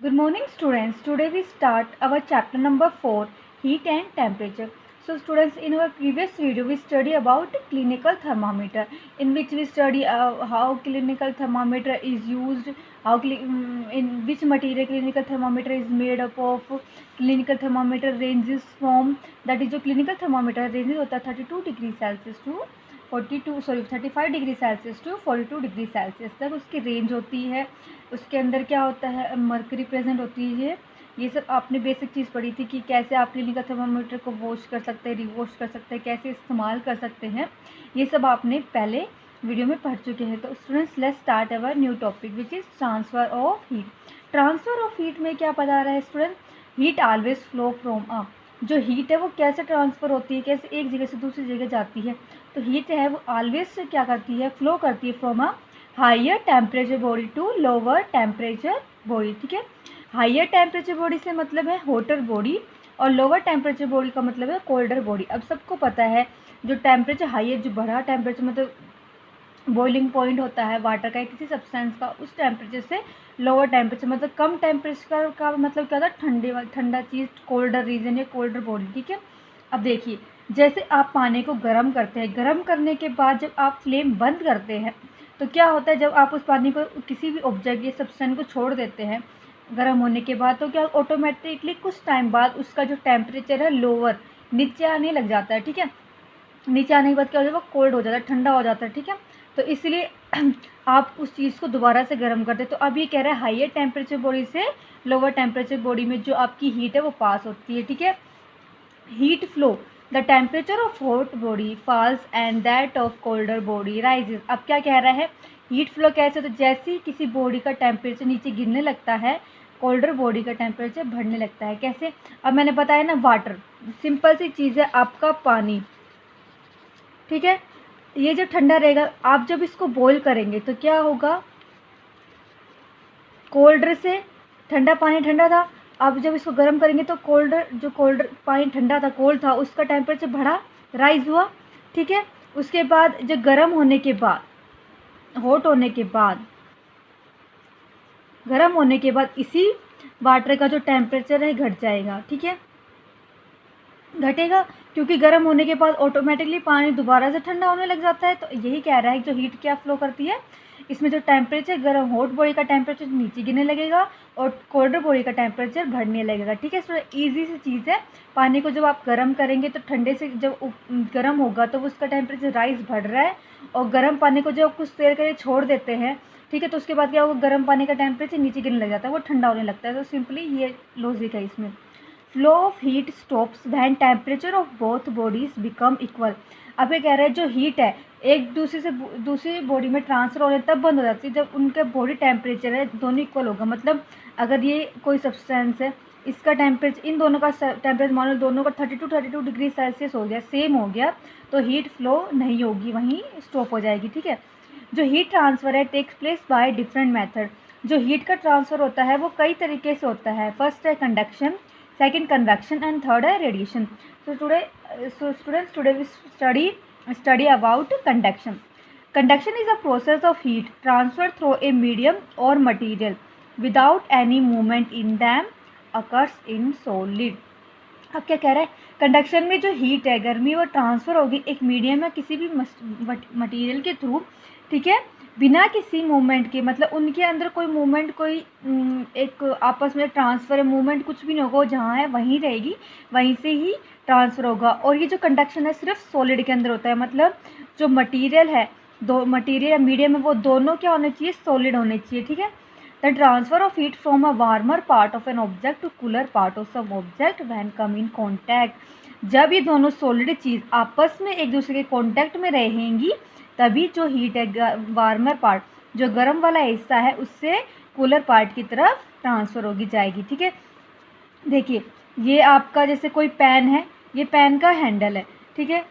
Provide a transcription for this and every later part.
Good morning, students. Today we start our chapter number 4, heat and temperature. So students, in our previous video we study about clinical thermometer, in which we study how clinical thermometer is used, in which material clinical thermometer is made up of. Clinical thermometer ranges from, that is जो clinical thermometer ranges होता है 32 degree Celsius to 35 degree Celsius to 42 degree Celsius तक उसकी range होती है। उसके अंदर क्या होता है, मर्करी प्रेजेंट होती है। ये सब आपने बेसिक चीज़ पढ़ी थी कि कैसे आप क्लिनिकल थर्मामीटर को वॉश कर सकते हैं, रिवॉश कर सकते हैं, कैसे इस्तेमाल कर सकते हैं, ये सब आपने पहले वीडियो में पढ़ चुके हैं। तो students, let's start our new topic which is transfer of heat. Transfer of heat में क्या पता रहा है student, heat always flow from जो हीट है वो कैसे ट्रांसफ़र होती है, कैसे एक जगह से दूसरी जगह जाती है। तो हीट है वो ऑलवेज से क्या करती है, फ्लो करती है from higher temperature body to lower temperature body. ठीक है, हायर टेम्परेचर बॉडी से मतलब है हॉटर बॉडी और लोअर टेम्परेचर बॉडी का मतलब है कोल्डर बॉडी। अब सबको पता है जो टेम्परेचर हायर, जो बढ़ा टेम्परेचर मतलब बॉइलिंग पॉइंट होता है वाटर का किसी सब्सटेंस का, उस टेम्परेचर से लोअर टेम्परेचर मतलब कम टेम्परेचर का मतलब क्या होता है, ठंडा चीज़, कोल्डर रीजन या कोल्डर बॉडी। ठीक है, अब देखिए जैसे आप पानी को गर्म करते हैं, गर्म करने के बाद जब आप फ्लेम बंद करते हैं तो क्या होता है, जब आप उस पानी को किसी भी ऑब्जेक्ट या सब्सटेंस को छोड़ देते हैं गर्म होने के बाद, तो क्या ऑटोमेटिकली कुछ टाइम बाद उसका जो टेम्परेचर है लोअर नीचे आने लग जाता है। ठीक है, नीचे आने के बाद क्या हो जाएगा, कोल्ड हो जाता है, ठंडा हो जाता है। ठीक है, तो इसलिए आप उस चीज़ को दोबारा से गर्म करते हैं। तो अब ये कह रहा है हायर टेम्परेचर बॉडी से लोअर टेम्परेचर बॉडी में जो आपकी हीट है वो पास होती है। ठीक है, heat flow, the temperature of hot body false and that of colder body rises. अब क्या कह रहा है, हीट फ्लो कैसे, तो जैसे ही किसी बॉडी का टेम्परेचर नीचे गिरने लगता है, कोल्डर बॉडी का टेम्परेचर बढ़ने लगता है। कैसे, अब मैंने बताया ना, वाटर, सिंपल सी चीज़ है, आपका पानी। ठीक है, ये जो ठंडा रहेगा, आप जब इसको बॉईल करेंगे तो क्या होगा, कोल्डर से ठंडा पानी ठंडा था, अब जब इसको गर्म करेंगे तो कोल्डर पानी ठंडा था, कोल्ड था, उसका टेम्परेचर बढ़ा, राइज हुआ। ठीक है, उसके बाद जब गर्म होने के बाद, हॉट होने के बाद, गर्म होने के बाद इसी वाटर का जो टेम्परेचर है घट जाएगा। ठीक है, घटेगा क्योंकि गर्म होने के बाद ऑटोमेटिकली पानी दोबारा से ठंडा होने लग जाता है। तो यही कह रहा है जो हीट क्या फ्लो करती है, इसमें जो टेम्परेचर गर्म हॉट बॉडी का टेम्परेचर नीचे गिरने लगेगा और कोल्डर बॉडी का टेम्परेचर बढ़ने लगेगा। ठीक है, थोड़ा ईजी सी चीज़ है। पानी को जब आप गर्म करेंगे तो ठंडे से जब गर्म होगा तो उसका टेम्परेचर राइज बढ़ रहा है, और गर्म पानी को जब कुछ देर के लिए छोड़ देते हैं, ठीक है, तो उसके बाद क्या होगा, गर्म पानी का टेम्परेचर नीचे गिरने लग जाता है, वो ठंडा होने लगता है। तो सिंपली ये लॉजिक है इसमें। Flow of heat stops when temperature of both bodies become equal. अब ये कह रहा है जो हीट है एक दूसरे से दूसरी बॉडी में ट्रांसफ़र होने तब बंद हो जाती है जब उनका बॉडी टेम्परेचर है दोनों इक्वल होगा। मतलब अगर ये कोई सब्सटेंस है, इसका टेम्परेचर, इन दोनों का टेम्परेचर मान लो दोनों का 32 डिग्री सेल्सियस हो गया, सेम हो गया, तो हीट फ्लो नहीं होगी, वहीं स्टॉप हो जाएगी। ठीक है, जो हीट ट्रांसफ़र है takes place by different method. जो हीट का ट्रांसफ़र होता है वो कई तरीके से होता है। फर्स्ट है conduction, second convection, and third है radiation. So students, today we study about conduction. Conduction is a process of heat transferred through a medium or material without any movement in them occurs in solid. अब क्या कह रहा है, conduction में जो heat है, गर्मी, वो ट्रांसफ़र होगी एक मीडियम या किसी भी मटेरियल के थ्रू। ठीक है, बिना किसी मूवमेंट के, मतलब उनके अंदर कोई मूवमेंट, कोई एक आपस में ट्रांसफ़र मूवमेंट कुछ भी नहीं होगा, वो जहाँ है वहीं रहेगी, वहीं से ही ट्रांसफ़र होगा। और ये जो कंडक्शन है सिर्फ सॉलिड के अंदर होता है, मतलब जो मटीरियल है, दो मटीरियल या मीडियम है, वो दोनों क्या होने चाहिए, सॉलिड होने चाहिए। ठीक है, the transfer of heat from a warmer part of an object to cooler part of some object when come in contact. जब ये दोनों सॉलिड चीज़ आपस में एक दूसरे के कॉन्टैक्ट में रहेंगी तभी जो हीट है, वार्मर पार्ट जो गर्म वाला हिस्सा है, उससे कूलर पार्ट की तरफ ट्रांसफ़र होगी जाएगी। ठीक है, देखिए ये आपका जैसे कोई पेन है, ये पेन का हैंडल है। ठीक है,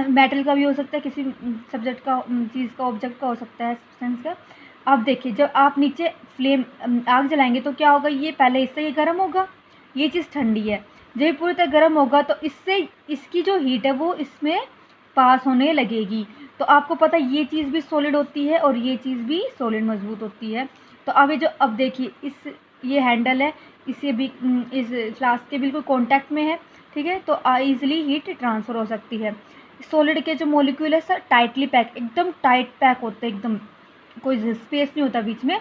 मेटल का भी हो सकता है, किसी सब्जेक्ट का, चीज़ का, ऑब्जेक्ट का हो सकता है, सब्सटेंस का। अब देखिए जब आप नीचे फ्लेम आग जलाएंगे तो क्या होगा, ये पहले इससे ये गर्म होगा, ये चीज़ ठंडी है, जब ये पूरी तरह गर्म होगा तो इससे इसकी जो हीट है वो इसमें पास होने लगेगी। तो आपको पता है ये चीज़ भी सॉलिड होती है और ये चीज़ भी सॉलिड मजबूत होती है। तो अब ये जो, अब देखिए इस ये हैंडल है, इसे भी इस फ्लास्क के बिल्कुल कॉन्टैक्ट में है, ठीक है, तो ईजिली हीट ट्रांसफ़र हो सकती है। सॉलिड के जो मॉलिक्यूल है सर टाइटली पैक, एकदम टाइट पैक होते हैं, एकदम कोई स्पेस नहीं होता बीच में,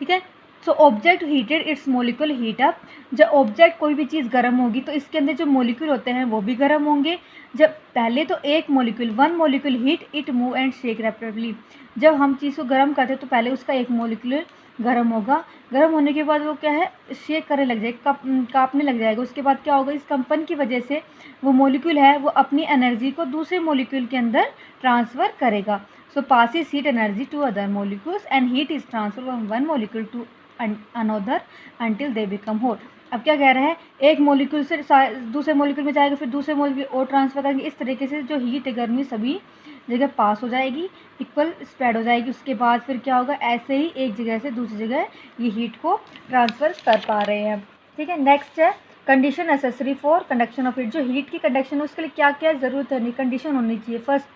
ठीक है। So object heated it's molecule heat up, जब ऑब्जेक्ट कोई भी चीज़ गर्म होगी तो इसके अंदर जो मॉलिक्यूल होते हैं वो भी गर्म होंगे। जब पहले तो एक molecule, one molecule heat it move and shake rapidly, जब हम चीज़ को गर्म करते हैं तो पहले उसका एक मॉलिक्यूल गर्म होगा, गर्म होने के बाद वो क्या है शेक करने लग जाएगा, काँपने लग जाएगा। उसके बाद क्या होगा, इस कंपन की वजह से वो मॉलिक्यूल है वो अपनी एनर्जी को दूसरे मॉलिक्यूल के अंदर ट्रांसफ़र करेगा। सो passes heat energy to other molecules and heat is transferred from one molecule to another until they become hot। अब क्या कह रहा है, एक मॉलिक्यूल से दूसरे मॉलिक्यूल में जाएगा, फिर दूसरे मॉलिक्यूल और ट्रांसफ़र करेंगे, इस तरीके से जो हीट है गर्मी सभी जगह पास हो जाएगी, इक्वल स्प्रेड हो जाएगी। उसके बाद फिर क्या होगा, ऐसे ही एक जगह से दूसरी जगह ये हीट को ट्रांसफ़र कर पा रहे हैं, ठीक है। नेक्स्ट है condition necessary for conduction of heat, जो हीट की कंडक्शन है उसके लिए क्या क्या ज़रूरत है, कंडीशन होनी चाहिए। First,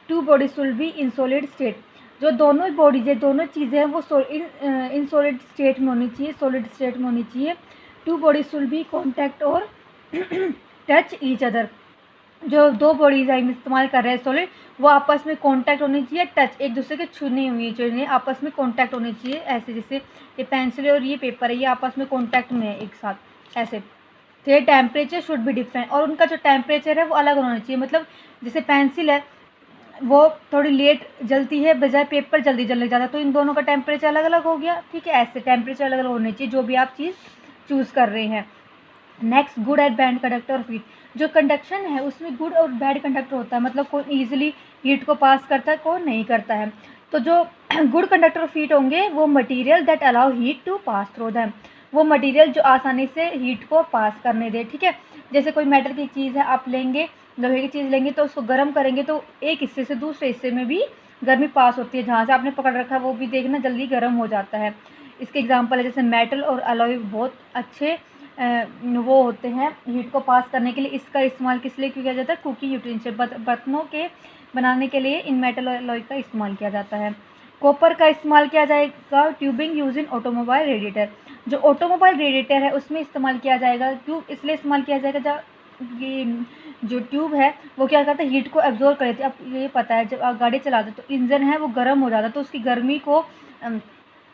two bodies will be in solid state, जो दोनों बॉडीज है, दोनों चीज़ें हैं वो इन सॉलिड स्टेट में होनी चाहिए, सॉलिड स्टेट में होनी चाहिए। Two bodies will be contact और टच ईच अदर, जो दो बॉडीज हम इस्तेमाल कर रहे हैं सॉलिड, वो आपस में कॉन्टैक्ट होनी चाहिए, टच एक दूसरे के छूने हुई चाहिए, आपस में कॉन्टैक्ट होनी चाहिए, ऐसे जैसे ये पेंसिल और ये पेपर है ये आपस में कॉन्टैक्ट में है एक साथ ऐसे। तो टेम्परेचर शुड बी डिफरेंट, और उनका जो टेम्परेचर है वो अलग होना चाहिए, मतलब जैसे पेंसिल है वो थोड़ी लेट जलती है बजाय पेपर जल्दी जलने जाता है, तो इन दोनों का टेम्परेचर अलग अलग हो गया, ठीक है। ऐसे टेम्परेचर अलग अलग होने चाहिए जो भी आप चीज़ चूज़ कर रहे हैं। Next, good and bad conductor of heat, जो कंडक्शन है उसमें गुड और बैड कंडक्टर होता है, मतलब कौन ईजिली हीट को पास करता है कौन नहीं करता है। तो जो गुड कंडक्टर ऑफ हीट होंगे वो material that allow heat to pass through them, वो मटीरियल जो आसानी से हीट को पास करने दे, ठीक है। जैसे कोई मेटल की चीज़ है, आप लेंगे लोहे की चीज़ लेंगे तो उसको गर्म करेंगे तो एक हिस्से से दूसरे हिस्से में भी गर्मी पास होती है, जहाँ से आपने पकड़ रखा है वो भी देखना जल्दी गर्म हो जाता है। इसके एग्जांपल है जैसे मेटल और अलॉय बहुत अच्छे वो होते हैं हीट को पास करने के लिए। इसका इस्तेमाल किस लिए किया जाता है, कुकिंग यूटेंसिल, बर्तनों के बनाने के लिए इन मेटल और अलॉय का इस्तेमाल किया जाता है। कॉपर का इस्तेमाल किया जाएगा, tubing use in automobile radiator, जो ऑटोमोबाइल रेडिएटर है उसमें इस्तेमाल किया जाएगा। ट्यूब इसलिए इस्तेमाल किया जाएगा जब ये जो ट्यूब है वो क्या करता है हीट को एब्जॉर्ब कर लेती है। अब ये पता है जब आप गाड़ी चलाते तो इंजन है वो गर्म हो जाता है, तो उसकी गर्मी को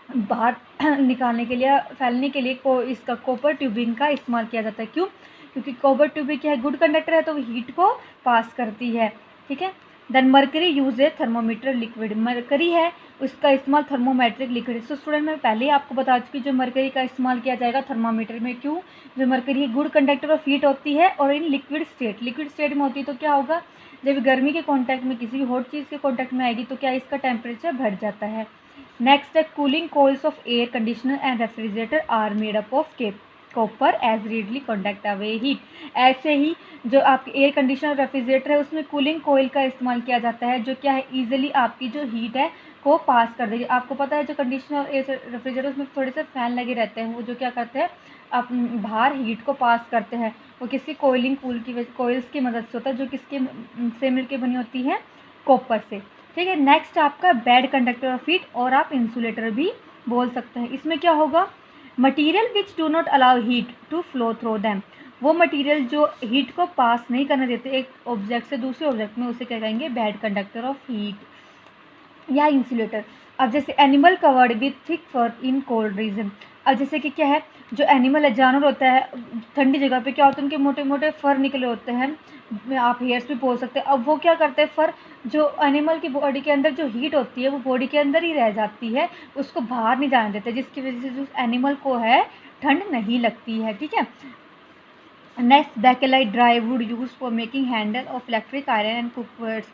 बाहर निकालने के लिए फैलने के लिए इसका कॉपर ट्यूबिंग का इस्तेमाल किया जाता है। क्यों, क्योंकि कॉपर ट्यूबिंग क्या है, गुड कंडक्टर है तो वो हीट को पास करती है, ठीक है। देन मरकरी यूज है थर्मोमीटर लिक्विड, मरकरी है उसका इस्तेमाल थर्मोमेट्रिक लिक्विड। सो स्टूडेंट मैं पहले ही आपको बता चुकी जो मरकरी का इस्तेमाल किया जाएगा थर्मामीटर में। क्यों, जो mercury good conductor of heat होती है और इन लिक्विड स्टेट में होती है, तो क्या होगा जब गर्मी के कॉन्टैक्ट में किसी भी हॉट चीज़ के कॉन्टैक्ट में आएगी तो क्या इसका टेम्परेचर बढ़ जाता है। नेक्स्ट है cooling coils of air conditioner and refrigerator are made up of copper as readily conduct away heat. ऐसे ही जो आपके एयर कंडीशनर रेफ्रिजरेटर है उसमें कूलिंग कोयल का इस्तेमाल किया जाता है, जो क्या है ईजिली आपकी जो हीट है को पास कर देगी। आपको पता है जो कंडीशनर एयर रेफ्रिजरेटर उसमें थोड़े से फैन लगे रहते हैं, वो जो क्या करते हैं आप बाहर हीट को पास करते हैं, वो किसकी कोयलिंग कोयल्स की मदद से होता है, जो किसके से मिलकर बनी होती है, कॉपर से, ठीक है। नेक्स्ट आपका बैड कंडक्टर ऑफ हीट, और आप इंसुलेटर भी बोल सकते हैं। इसमें क्या होगा, material which do not allow heat to flow through them, वो मटीरियल जो हीट को पास नहीं करने देते एक ऑब्जेक्ट से दूसरे ऑब्जेक्ट में, उसे क्या कहेंगे, बैड कंडक्टर ऑफ हीट या इंसुलेटर। अब जैसे animal covered with thick fur in cold region, अब जैसे कि क्या है जो एनिमल है जानवर होता है ठंडी जगह पे क्या होता है उनके मोटे मोटे फर निकले होते हैं, आप हेयर्स भी बोल सकते हैं। अब वो क्या करते हैं फर जो एनिमल की बॉडी के अंदर जो हीट होती है वो बॉडी के अंदर ही रह जाती है, उसको बाहर नहीं जाने देते, जिसकी वजह से जो एनिमल को है ठंड नहीं लगती है, ठीक है। Next Bakelite dry would use for making handle of electric iron and cookwares,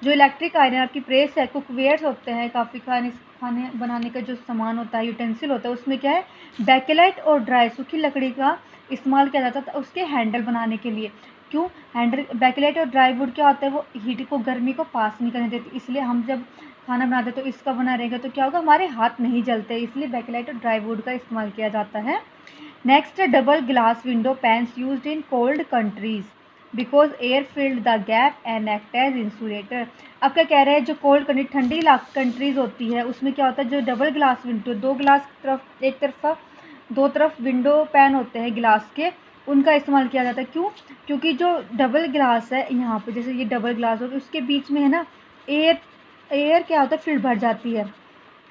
जो इलेक्ट्रिक आयरन आपकी प्रेस है, कुकवेयर्स होते हैं काफ़ी खाने बनाने का जो सामान होता है यूटेंसिल होता है, उसमें क्या है बैकेलाइट और ड्राई सूखी लकड़ी का इस्तेमाल किया जाता था उसके हैंडल बनाने के लिए। क्यों, हैंडल बैकेलाइट और ड्राई वुड क्या होता है वो हीट को गर्मी को पास नहीं करने देती, इसलिए हम जब खाना बनाते तो इसका बना रहेगा तो क्या होगा हमारे हाथ नहीं जलते, इसलिए बैकेलाइट और ड्राई वुड का इस्तेमाल किया जाता है। नेक्स्ट है double glass window panes used in cold countries because air filled the gap and act as insulator. अब क्या कह रहे हैं जो कोल्ड कंट्री ठंडी कंट्रीज होती है उसमें क्या होता है जो डबल ग्लास विंडो, दो ग्लास तरफ एक तरफा दो तरफ विंडो पैन होते हैं ग्लास के, उनका इस्तेमाल किया जाता है। क्यों? क्योंकि जो डबल ग्लास है यहाँ पे, जैसे ये डबल ग्लास हो तो उसके बीच में है ना एयर क्या होता है, फिर भर जाती है।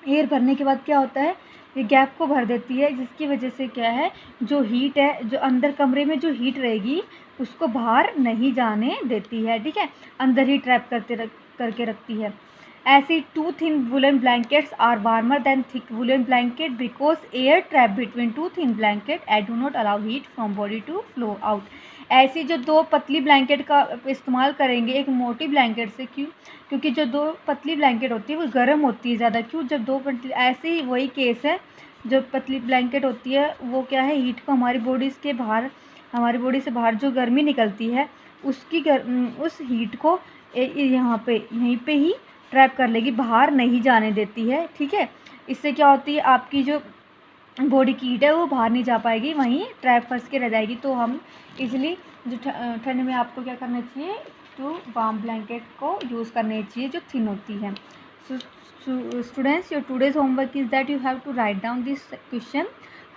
एयर भरने के बाद क्या होता है, ये गैप को भर देती है, जिसकी वजह से क्या है, जो हीट है, जो अंदर कमरे में जो हीट रहेगी उसको बाहर नहीं जाने देती है, ठीक है, अंदर ही ट्रैप करके रखती है। ऐसी two thin woollen blankets are warmer than thick woollen blanket because air trap between two thin blanket and do not allow heat from body to flow out. ऐसी जो दो पतली ब्लैंकेट का इस्तेमाल करेंगे एक मोटी ब्लैंकेट से, क्यों? क्योंकि जो दो पतली ब्लैंकेट होती है वो गर्म होती है ज़्यादा। क्यों? जब दो पतली, ऐसे ही वही केस है, जो पतली ब्लैंकेट होती है वो क्या है, हीट को हमारी बॉडी के बाहर, हमारी बॉडी से बाहर जो गर्मी निकलती है उस हीट को यहीं पे ही ट्रैप कर लेगी, बाहर नहीं जाने देती है, ठीक है। इससे क्या होती है, आपकी जो बॉडी की हीट है वो बाहर नहीं जा पाएगी, वहीं ट्रैप फंस के रह जाएगी। तो हम इसलिए जो ठंड में आपको क्या करना चाहिए, तो वार्म ब्लैंकेट को यूज़ करनी चाहिए जो थिन होती है। So students, your today's homework is that you have to write down this question,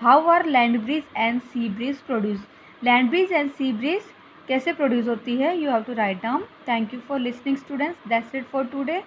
how are land breeze and sea breeze produce. Land breeze and sea breeze कैसे produce होती है, you have to write down. Thank you for listening students, that's it for today.